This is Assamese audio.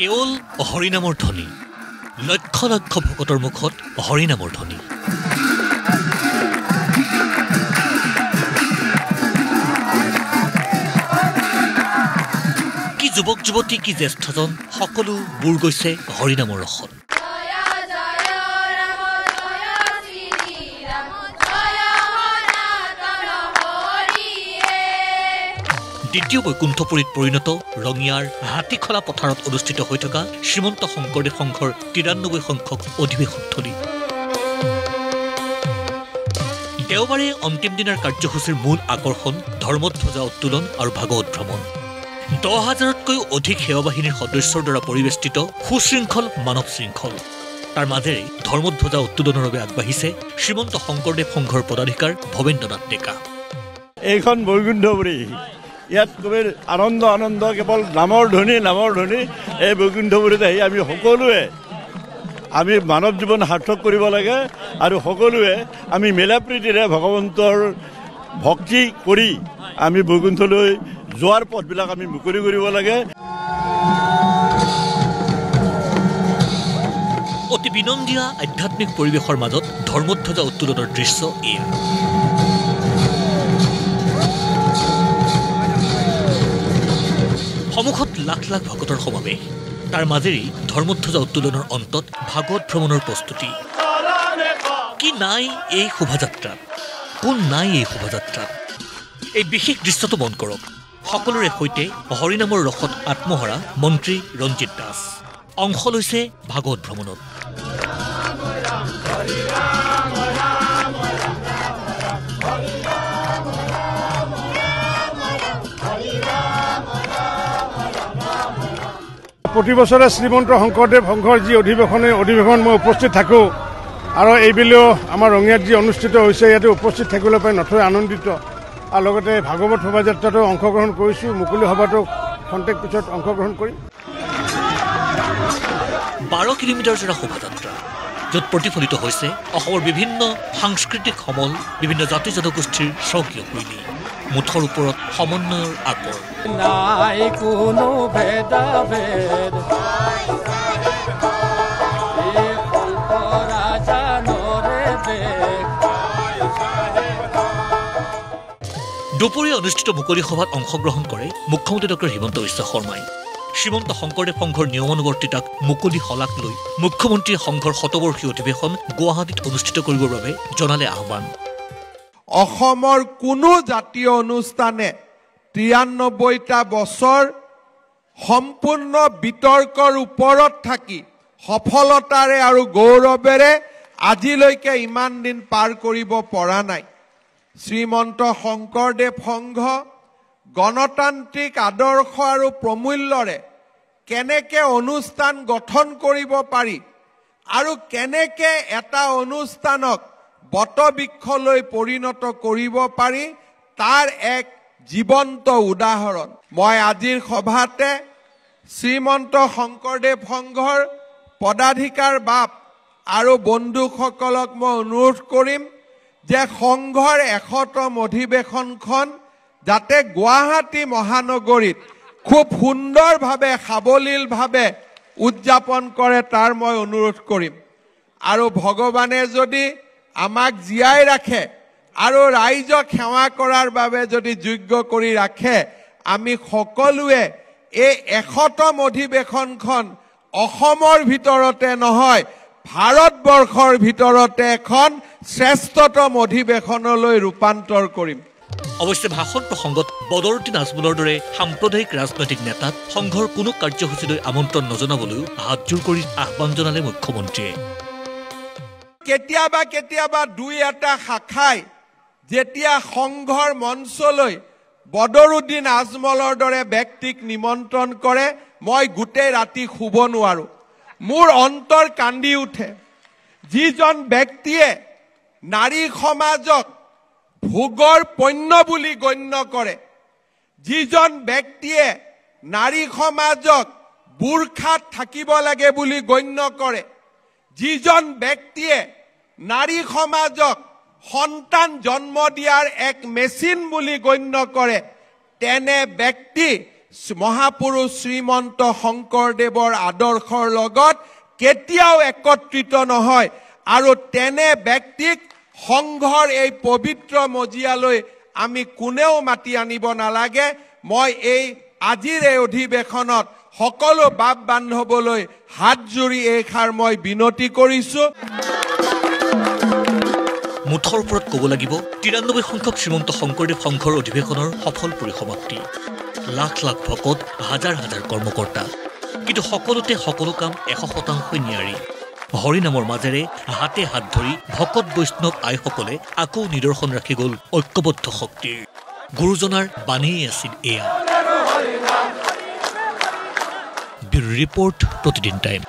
কেৱল হৰিনামৰ ধ্বনি, লক্ষ লক্ষ ভকতৰ মুখত হৰিনামৰ ধ্বনি। কি যুৱক যুৱতী, কি জ্যেষ্ঠজন, সকলো বুৰ গৈছে হৰিনামৰ ৰসত। দ্বিতীয় বৈকুণ্ঠপুৰীত পৰিণত ৰঙিয়াৰ হাতীখলা পথাৰত অনুষ্ঠিত হৈ থকা শ্ৰীমন্ত শংকৰদেৱ সংঘৰ ৯৩ সংখ্যক অধিৱেশনস্থলী। দেওবাৰে অন্তিম দিনাৰ কাৰ্যসূচীৰ মূল আকৰ্ষণ ধৰ্মধ্বজা উত্তোলন আৰু ভাগৱত ভ্ৰমণ। ১০,০০০তকৈও অধিক সেৱা বাহিনীৰ সদস্যৰ দ্বাৰা পৰিবেষ্টিত সুশৃংখল মানৱ শৃংখল। তাৰ মাজেৰে ধৰ্মধ্বজা উত্তোলনৰ বাবে আগবাঢ়িছে শ্ৰীমন্ত শংকৰদেৱ সংঘৰ পদাধিকাৰ ভৱেন্দ্ৰনাথ ডেকা। এইখন বৈকুণ্ঠপুৰী, ইয়াত খুবেই আনন্দ আনন্দ, কেৱল নামৰ ধ্বনি নামৰ ধ্বনি। এই বৈকুণ্ঠপুৰীত আহি আমি সকলোৱে আমি মানৱ জীৱন সাৰ্থক কৰিব লাগে আৰু সকলোৱে আমি মিলা প্ৰীতিৰে ভগৱন্তৰ ভক্তি কৰি আমি বৈকুণ্ঠলৈ যোৱাৰ পথবিলাক আমি মুকলি কৰিব লাগে। অতি বিনন্দীয়া আধ্যাত্মিক পৰিৱেশৰ মাজত ধৰ্মধ্বজা উত্তোলনৰ দৃশ্য এয়া। সন্মুখত লাখ লাখ ভকতৰ সমাৱেশ, তাৰ মাজেৰেই ধৰ্মধ্বজা উত্তোলনৰ অন্তত ভাগৱত ভ্ৰমণৰ প্ৰস্তুতি। কি নাই এই শোভাযাত্ৰাত, কোন নাই এই শোভাযাত্ৰাত? এই বিশেষ দৃশ্যটো মন কৰক। সকলোৰে সৈতে হৰিনামৰ ৰসত আত্মহাৰা মন্ত্ৰী ৰঞ্জিত দাস অংশ লৈছে ভাগৱত ভ্ৰমণত। প্ৰতি বছৰে শ্ৰীমন্ত শংকৰদেৱ সংঘৰ যি অধিৱেশন মই উপস্থিত থাকোঁ আৰু এইবেলিও আমাৰ ৰঙিয়াত যি অনুষ্ঠিত হৈছে ইয়াতে উপস্থিত থাকিবলৈ পাই নথৈ আনন্দিত। আৰু লগতে ভাগৱত শোভাযাত্ৰাতো অংশগ্ৰহণ কৰিছোঁ, মুকলি সভাতো খন্তেক পিছত অংশগ্ৰহণ কৰিম। ১২ কিলোমিটাৰ জোৰা শোভাযাত্ৰা, য'ত প্ৰতিফলিত হৈছে অসমৰ বিভিন্ন সাংস্কৃতিক সমল, বিভিন্ন জাতি জনগোষ্ঠীৰ স্বকীয় শৈলী। মুঠৰ ওপৰত সমন্বয়ৰ আকৰ। নাই কোনো ভেদাভেদ, দুপৰীয়া অনুষ্ঠিত মুকলি সভাত অংশগ্ৰহণ কৰে মুখ্যমন্ত্ৰী ডক্টৰ হিমন্ত বিশ্ব শৰ্মাই। শ্ৰীমন্ত শংকৰদেৱ সংঘৰ নিয়মানুৱৰ্তিতাক মুকলি শলাগ লৈ মুখ্যমন্ত্ৰীয়ে সংঘৰ শতবৰ্ষীয় অধিৱেশন গুৱাহাটীত অনুষ্ঠিত কৰিবৰ বাবে জনালে আহ্বান। অসমৰ কোনো জাতীয় অনুষ্ঠানে ৯৩টা বছৰ সম্পূৰ্ণ বিতৰ্কৰ ওপৰত থাকি সফলতাৰে আৰু গৌৰৱেৰে আজিলৈকে ইমান দিন পাৰ কৰিব পৰা নাই। শ্ৰীমন্ত শংকৰদেৱ সংঘ গণতান্ত্ৰিক আদৰ্শ আৰু প্ৰমূল্যৰে কেনেকে অনুষ্ঠান গঠন কৰিব পাৰি আৰু কেনেকে এটা অনুষ্ঠানক বটবৃক্ষলৈ পৰিণত কৰিব পাৰি তাৰ এক জীৱন্ত উদাহৰণ। মই আজিৰ সভাতে শ্ৰীমন্ত শংকৰদেৱ সংঘৰ পদাধিকাৰ বাপ আৰু বন্ধুসকলক মই অনুৰোধ কৰিম যে সংঘৰ ১০০তম অধিৱেশনখন যাতে গুৱাহাটী মহানগৰীত খুব সুন্দৰভাৱে সাৱলীলভাৱে উদযাপন কৰে তাৰ মই অনুৰোধ কৰিম। আৰু ভগৱানে যদি আমাক জীয়াই ৰাখে আৰু ৰাইজক সেৱা কৰাৰ বাবে যদি যোগ্য কৰি ৰাখে, আমি সকলোৱে এই ১০০তম অধিৱেশনখন অসমৰ ভিতৰতে নহয় ভাৰতবৰ্ষৰ ভিতৰতে এখন শ্ৰেষ্ঠতম অধিৱেশনলৈ ৰূপান্তৰ কৰিম। অৱশ্যে ভাষণ প্ৰসংগত বদৰুদ্দিন আজমলৰ দৰে সাম্প্ৰদায়িক ৰাজনৈতিক নেতাক সংঘৰ কোনো কাৰ্যসূচীলৈ আমন্ত্ৰণ নজনাবলৈও হাতজোৰ কৰি আহ্বান জনালে মুখ্যমন্ত্ৰীয়ে। কেতিয়াবা কেতিয়াবা দুই এটা শাখাই যেতিয়া সংঘৰ মঞ্চলৈ বদৰুদ্দিন আজমলৰ দৰে ব্যক্তিক নিমন্ত্ৰণ কৰে, মই গোটেই ৰাতি শুব নোৱাৰো, মোৰ অন্তৰ কান্দি উঠে। যিজন ব্যক্তিয়ে নাৰী সমাজক ভোগৰ পণ্য বুলি গণ্য কৰে, যিজন ব্যক্তিয়ে নাৰী সমাজক বুৰ্খাত থাকিব লাগে বুলি গণ্য কৰে, যিজন ব্যক্তিয়ে নাৰী সমাজক সন্তান জন্ম দিয়াৰ এক মেচিন বুলি গণ্য কৰে, তেনে ব্যক্তি মহাপুৰুষ শ্ৰীমন্ত শংকৰদেৱৰ আদৰ্শৰ লগত কেতিয়াও একত্ৰিত নহয় আৰু তেনে ব্যক্তিক সংঘৰ এই পবিত্ৰ মজিয়ালৈ আমি কোনেও মাতি আনিব নালাগে মই এই আজিৰ এই অধিৱেশনত সকলো বাপ বান্ধৱলৈ হাত জোৰি এইষাৰ মই বিনতি কৰিছো মুঠৰ ওপৰত ক'ব লাগিব 93 সংখ্যক শ্ৰীমন্ত শংকৰদেৱ সংঘৰ অধিৱেশনৰ সফল পৰিসমাপ্তি লাখ লাখ ভকত হাজাৰ হাজাৰ কৰ্মকৰ্তা কিন্তু সকলোতে সকলো কাম 100% নিয়াৰী হৰিনামৰ মাজেৰে হাতে হাত ধৰি ভকত বৈষ্ণৱ আইসকলে আকৌ নিদৰ্শন ৰাখি গ'ল ঐক্যবদ্ধ শক্তিৰ গুৰুজনাৰ বাণীয়ে আছিল এয়া ব্যুৰ ৰিপৰ্ট প্ৰতিদিন টাইম